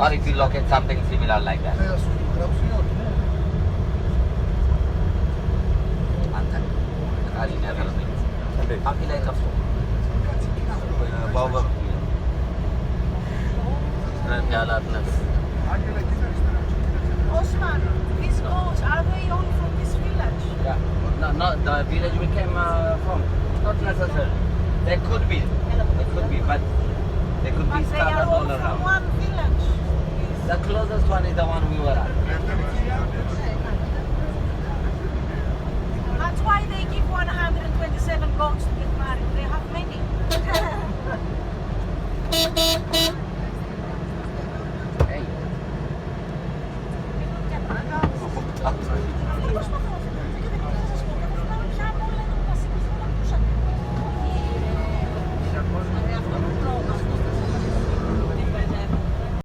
Or if you locate something similar like that. Osman, these goats, are they all from this village? Yeah. No, the village we came from. Not necessarily. They could be, but they could be But they are scattered all all from around. one village. The closest one is the one we were at. That's why they give 127 goats to get married. They have many.